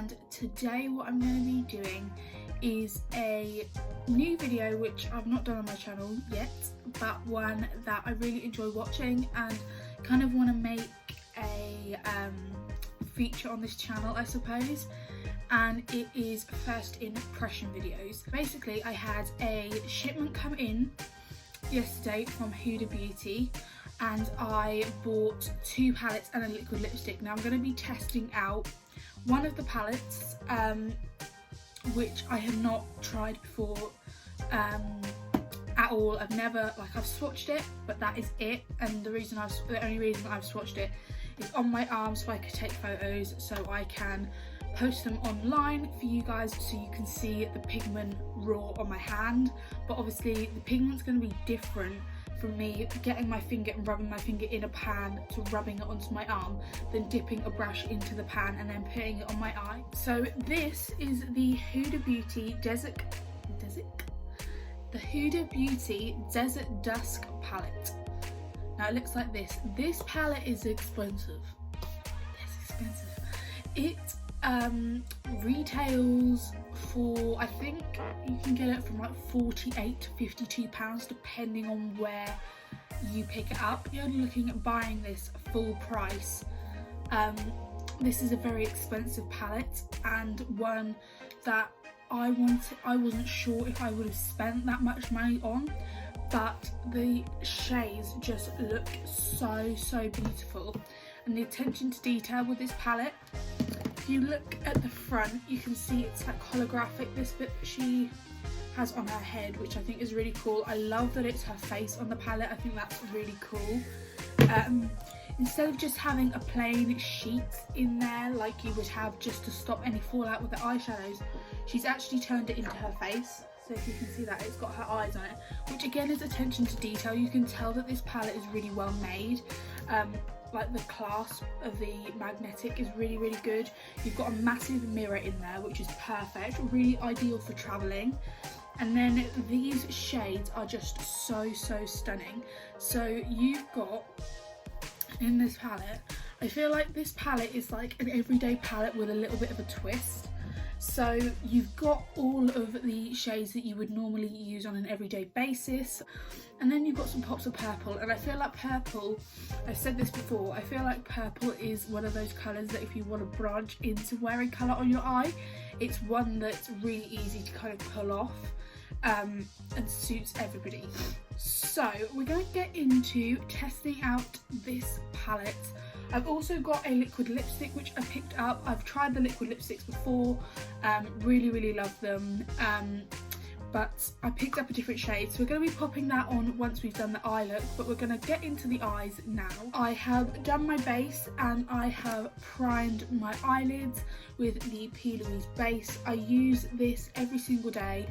and today what I'm going to be doing is a new video which I've not done on my channel yet, but one that I really enjoy watching and kind of want to make a feature on this channel, I suppose, and it is first impression videos. Basically, I had a shipment come in yesterday from Huda Beauty and I bought 2 palettes and a liquid lipstick. Now I'm going to be testing out one of the palettes which I have not tried before at all. I've swatched it, but that is it, and the only reason I've swatched it is on my arm so I could take photos, so I can post them online for you guys so you can see the pigment raw on my hand. But obviously the pigment's going to be different from me getting my finger and rubbing my finger in a pan to rubbing it onto my arm, then dipping a brush into the pan and then putting it on my eye. So this is the Huda Beauty Desert Dusk palette. Now it looks like this. This palette is expensive. It retails for, I think you can get it from like £48 to £52 depending on where you pick it up. You're looking at buying this full price. This is a very expensive palette and one that I wasn't sure if I would have spent that much money on, but the shades just look so beautiful, and the attention to detail with this palette. If you look at the front, you can see it's like holographic, this bit that she has on her head, which I think is really cool. I love that it's her face on the palette. I think that's really cool. Instead of just having a plain sheet in there like you would have just to stop any fallout with the eyeshadows, she's actually turned it into her face. So if you can see that, it's got her eyes on it, which again is attention to detail. You can tell that this palette is really well made. Like the clasp of the magnetic is really good. You've got a massive mirror in there, which is perfect, really ideal for traveling. And then these shades are just so stunning. So you've got in this palette, I feel like this palette is like an everyday palette with a little bit of a twist. So you've got all of the shades that you would normally use on an everyday basis, and then you've got some pops of purple. And I feel like purple, I've said this before, I feel like purple is one of those colours that if you want to branch into wearing colour on your eye, it's one that's really easy to kind of pull off and suits everybody. So we're going to get into testing out this palette. I've also got a liquid lipstick which I picked up. I've tried the liquid lipsticks before, really love them, but I picked up a different shade, so we're going to be popping that on once we've done the eye look, but we're going to get into the eyes now. I have done my base and I have primed my eyelids with the P. Louise base. I use this every single day.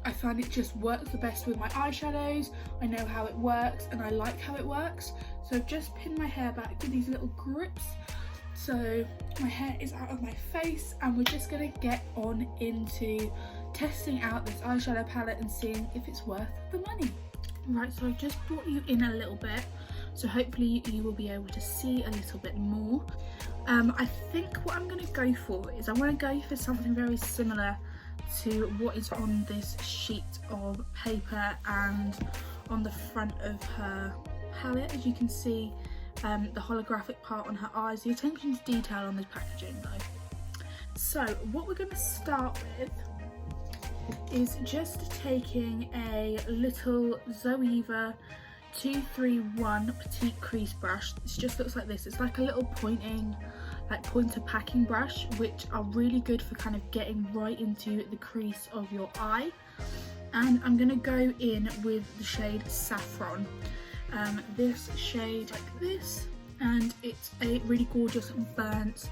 I find it just works the best with my eyeshadows. I know how it works and I like how it works. So I've just pinned my hair back with these little grips, so my hair is out of my face, and we're just going to get on into testing out this eyeshadow palette and seeing if it's worth the money. Right, so I've just brought you in a little bit, so hopefully you will be able to see a little bit more. I think what I'm going to go for is I want to go for something very similar to what is on this sheet of paper and on the front of her palette. As you can see, the holographic part on her eyes, the attention to detail on this packaging though. So what we're going to start with is just taking a little Zoeva 231 petite crease brush. It just looks like this. It's like a little pointer packing brush, which are really good for kind of getting right into the crease of your eye. And I'm going to go in with the shade Saffron. This shade like this, and it's a really gorgeous burnt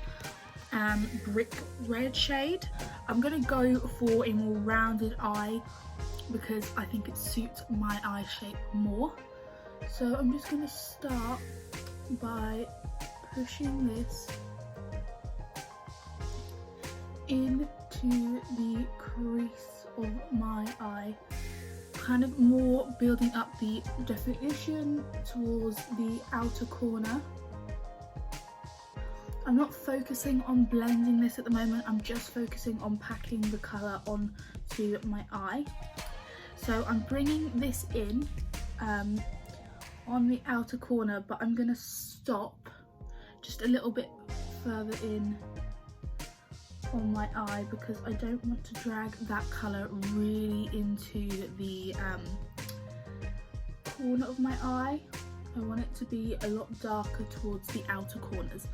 brick red shade. I'm going to go for a more rounded eye because I think it suits my eye shape more. So I'm just going to start by pushing this into the crease of my eye, kind of more building up the definition towards the outer corner. I'm not focusing on blending this at the moment, I'm just focusing on packing the colour onto my eye. So I'm bringing this in on the outer corner, but I'm going to stop just a little bit further in on my eye because I don't want to drag that colour really into the corner of my eye. I want it to be a lot darker towards the outer corners.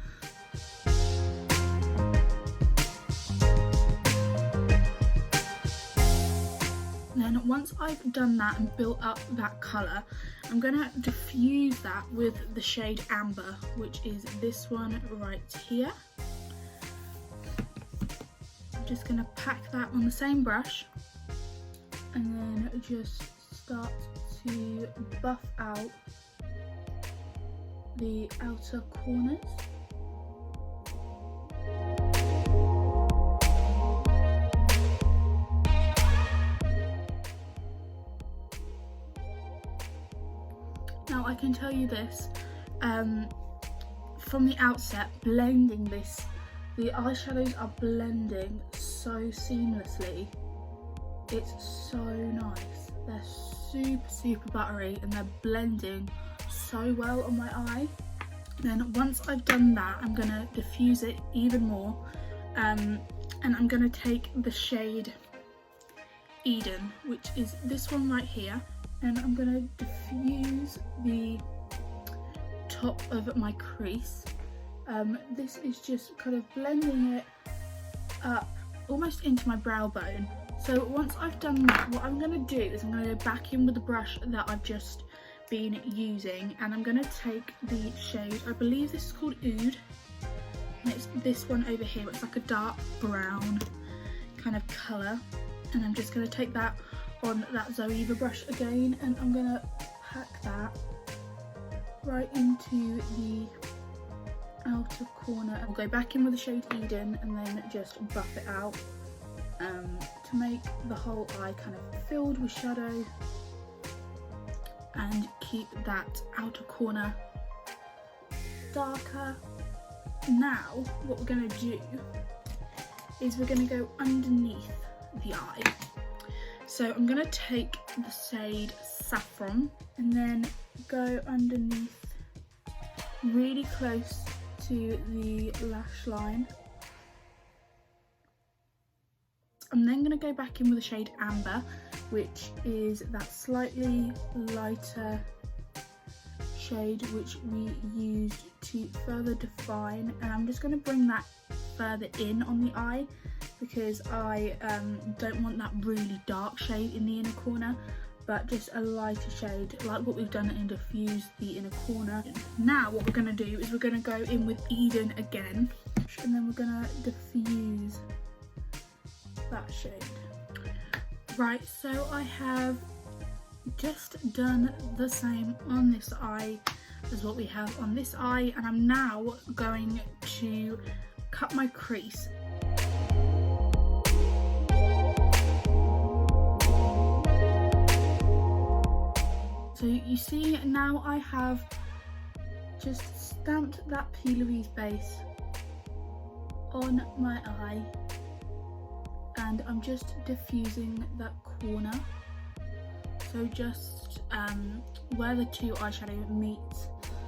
Then once I've done that and built up that colour, I'm going to diffuse that with the shade Amber, which is this one right here. I'm just going to pack that on the same brush and then just start to buff out the outer corners. Now I can tell you this, from the outset, blending this, the eyeshadows are blending so seamlessly. It's so nice. They're super buttery and they're blending so well on my eye. And then once I've done that, I'm gonna diffuse it even more, and I'm gonna take the shade Eden, which is this one right here, and I'm gonna diffuse the top of my crease. This is just kind of blending it up almost into my brow bone. So once I've done that, what I'm gonna do is I'm gonna go back in with the brush that I've just been using, and I'm gonna take the shade, I believe this is called Oud, and it's this one over here. It's like a dark brown kind of colour, and I'm just gonna take that on that Zoeva brush again, and I'm gonna pack that right into the outer corner. I'll go back in with the shade Eden and then just buff it out to make the whole eye kind of filled with shadow and keep that outer corner darker. Now what we're going to do is we're going to go underneath the eye. So I'm going to take the shade Saffron and then go underneath really close to the lash line. I'm then going to go back in with the shade Amber, which is that slightly lighter shade which we used to further define, and I'm just going to bring that further in on the eye because I don't want that really dark shade in the inner corner, but just a lighter shade like what we've done and diffuse the inner corner. Now what we're going to do is we're going to go in with Eden again, and then we're going to diffuse that shade. Right, so I have just done the same on this eye as what we have on this eye, and I'm now going to cut my crease. So you see now I have just stamped that P. Louise base on my eye, and I'm just diffusing that corner. So just where the two eyeshadow meets,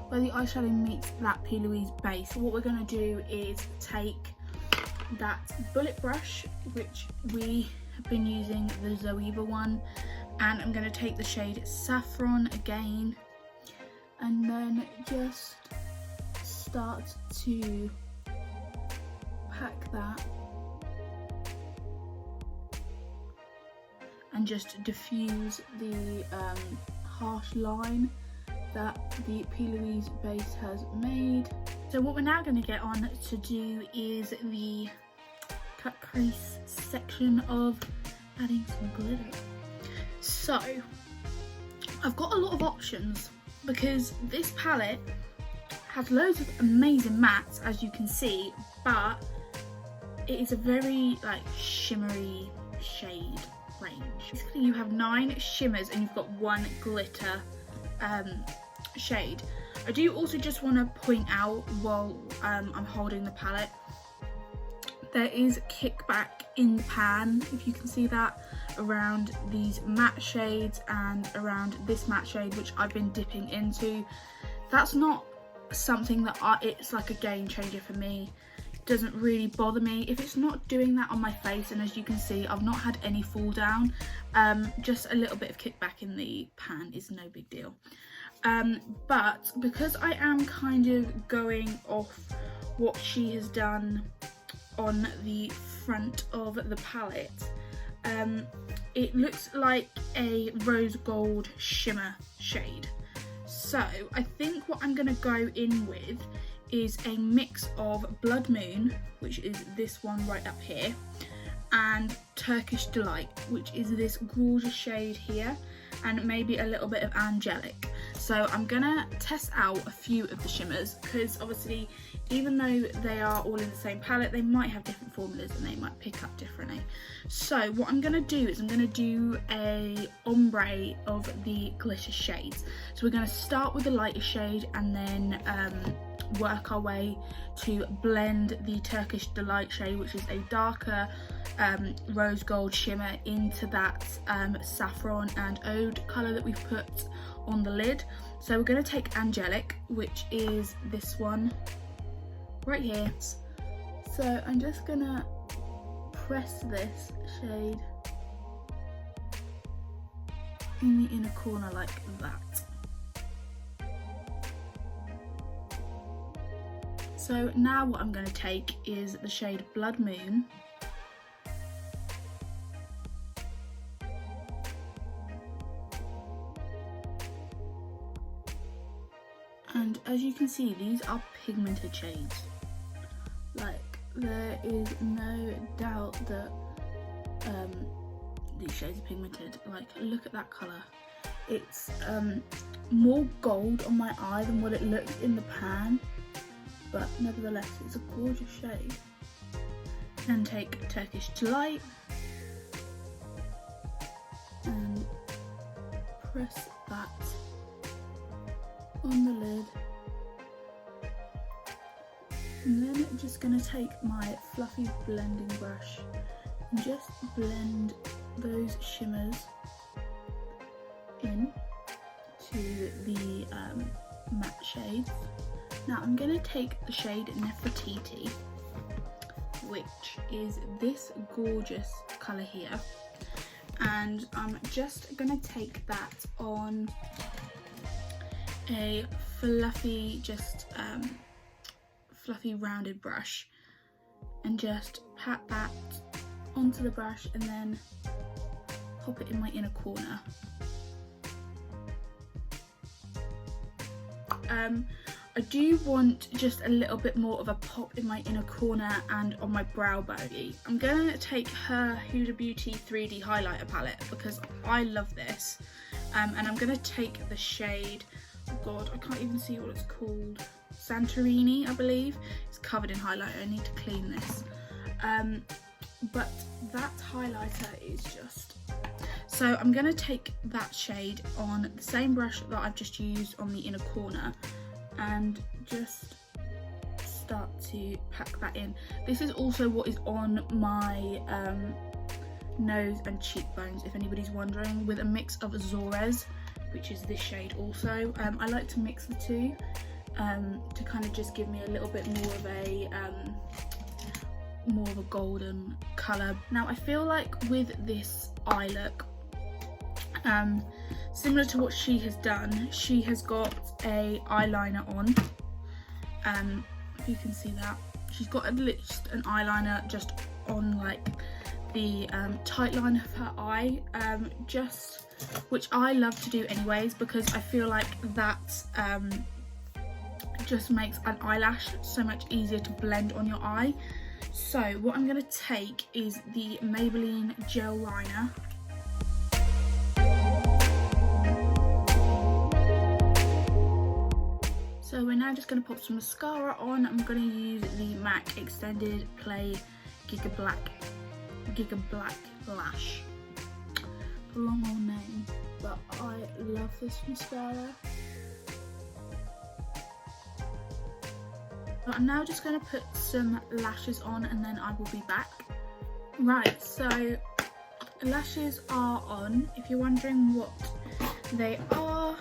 where the eyeshadow meets that P. Louise base, what we're going to do is take that bullet brush, which we have been using, the Zoeva one, and I'm going to take the shade Saffron again, and then just start to pack that and just diffuse the harsh line that the P. Louise base has made. So what we're now going to get on to do is the cut crease section of adding some glitter. So I've got a lot of options because this palette has loads of amazing mattes, as you can see, but it is a very like shimmery shade range. Basically you have 9 shimmers and you've got 1 glitter shade. I do also just want to point out while I'm holding the palette, there is kickback in the pan, if you can see that, around these matte shades and around this matte shade, which I've been dipping into. That's not something that it's like a game changer for me. It doesn't really bother me if it's not doing that on my face, and as you can see, I've not had any fall down. Just a little bit of kickback in the pan is no big deal. But because I am kind of going off what she has done on the front of the palette, it looks like a rose gold shimmer shade. So I think what I'm going to go in with is a mix of Blood Moon, which is this one right up here, and Turkish Delight, which is this gorgeous shade here, and maybe a little bit of Angelic. So I'm gonna test out a few of the shimmers, because obviously even though they are all in the same palette, they might have different formulas and they might pick up differently. So what I'm gonna do is I'm gonna do a ombre of the glitter shades. So we're gonna start with the lighter shade and then work our way to blend the Turkish Delight shade, which is a darker rose gold shimmer, into that saffron and Ode colour that we've put on the lid. So we're going to take Angelic, which is this one right here. So I'm just going to press this shade in the inner corner like that. So now what I'm going to take is the shade Blood Moon, and as you can see, these are pigmented shades. Like, there is no doubt that these shades are pigmented. Like, look at that colour. It's more gold on my eye than what it looks in the pan, but nevertheless it's a gorgeous shade. And take Turkish Delight and press that on the lid, and then I'm just going to take my fluffy blending brush and just blend those shimmers in to the matte shades. Now I'm going to take the shade Nefertiti, which is this gorgeous colour here, and I'm just going to take that on a fluffy, fluffy rounded brush, and just pat that onto the brush and then pop it in my inner corner. I do want just a little bit more of a pop in my inner corner and on my brow bogey. I'm going to take her Huda Beauty 3D highlighter palette because I love this, and I'm going to take the shade, oh god, I can't even see what it's called, Santorini I believe. It's covered in highlighter, I need to clean this, but that highlighter is just... So I'm going to take that shade on the same brush that I've just used on the inner corner and just start to pack that in. This is also what is on my nose and cheekbones, if anybody's wondering, with a mix of Azores, which is this shade also. I like to mix the two to kind of just give me a little bit more of a golden colour. Now I feel like with this eye look, similar to what she has done, she has got a eyeliner on. If you can see that, she's got at least an eyeliner just on like the tight line of her eye, which I love to do anyways, because I feel like that just makes an eyelash so much easier to blend on your eye. So what I'm going to take is the Maybelline gel liner. So we're now just going to pop some mascara on. I'm going to use the MAC Extended Play Giga Black Lash. Long old name, but I love this mascara. So I'm now just going to put some lashes on and then I will be back. Right, so lashes are on. If you're wondering what they are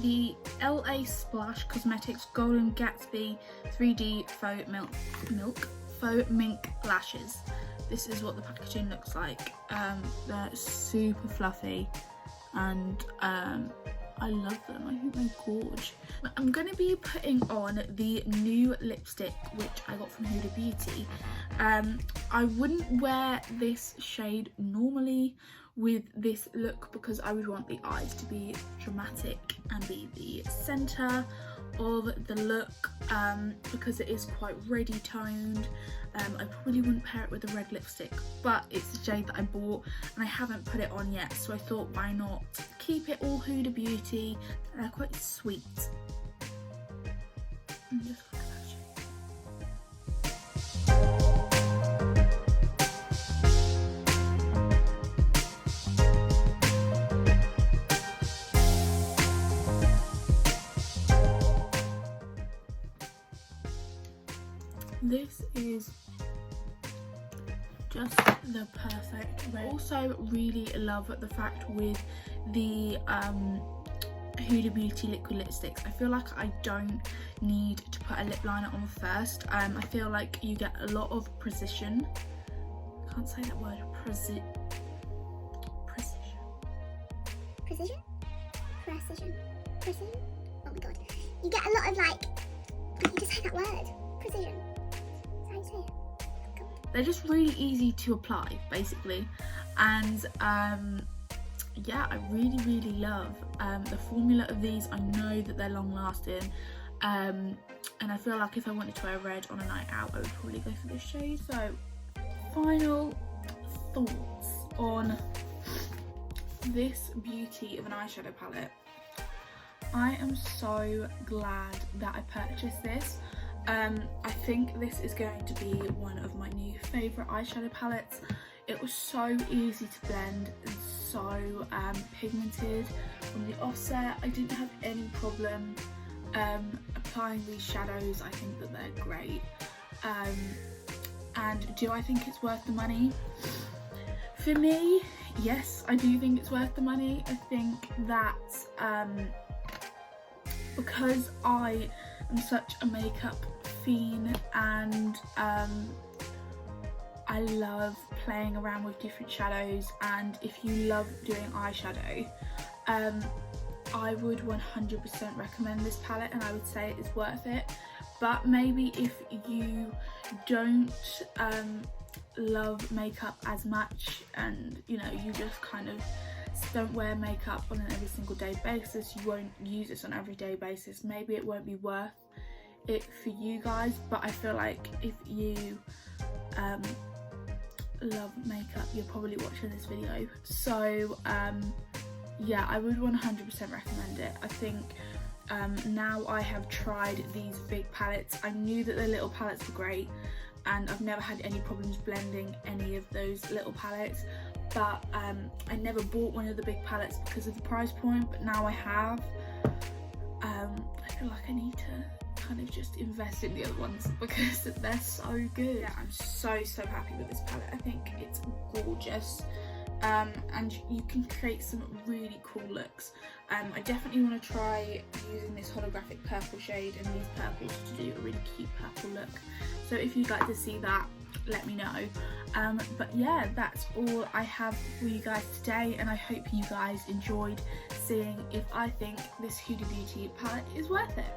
the LA Splash Cosmetics Golden Gatsby 3D Faux Mink lashes. This is what the packaging looks like. They're super fluffy and I love them. I think they're gorgeous. I'm going to be putting on the new lipstick which I got from Huda Beauty. I wouldn't wear this shade normally with this look because I would want the eyes to be dramatic and be the centre of the look, because it is quite reddy toned. I probably wouldn't pair it with a red lipstick, but it's the shade that I bought and I haven't put it on yet, so I thought why not keep it all Huda Beauty. They're quite sweet. And just look at that shade. This is just the perfect red. I also really love the fact with the Huda Beauty liquid lipsticks, I feel like I don't need to put a lip liner on first. I feel like you get a lot of precision. I can't say that word. Precision. Oh my god. You get a lot of like, you just say that word. Precision. That's how you say it. God. They're just really easy to apply, basically. And yeah, I really love the formula of these. I know that they're long lasting, and I feel like if I wanted to wear red on a night out I would probably go for this shade. So final thoughts on this beauty of an eyeshadow palette. I am so glad that I purchased this. I think this is going to be one of my new favourite eyeshadow palettes. It was so easy to blend and so pigmented from the offset. I didn't have any problem applying these shadows. I think that they're great. And do I think it's worth the money? For me, yes, I do think it's worth the money. I think that because I am such a makeup fiend and I love playing around with different shadows, and if you love doing eyeshadow, I would 100% recommend this palette and I would say it's worth it. But maybe if you don't love makeup as much and you know you just kind of don't wear makeup on an every single day basis, you won't use this on an everyday basis, maybe it won't be worth it for you guys. But I feel like if you love makeup, you're probably watching this video, so yeah, I would 100% recommend it. I think now I have tried these big palettes, I knew that the little palettes were great and I've never had any problems blending any of those little palettes, but I never bought one of the big palettes because of the price point, but now I have. I feel like I need to kind of just invest in the other ones because they're so good. Yeah, I'm so happy with this palette. I think it's gorgeous, and you can create some really cool looks. I definitely want to try using this holographic purple shade and these purples to do a really cute purple look, so if you'd like to see that, let me know. But yeah, that's all I have for you guys today, and I hope you guys enjoyed seeing if I think this Huda Beauty palette is worth it.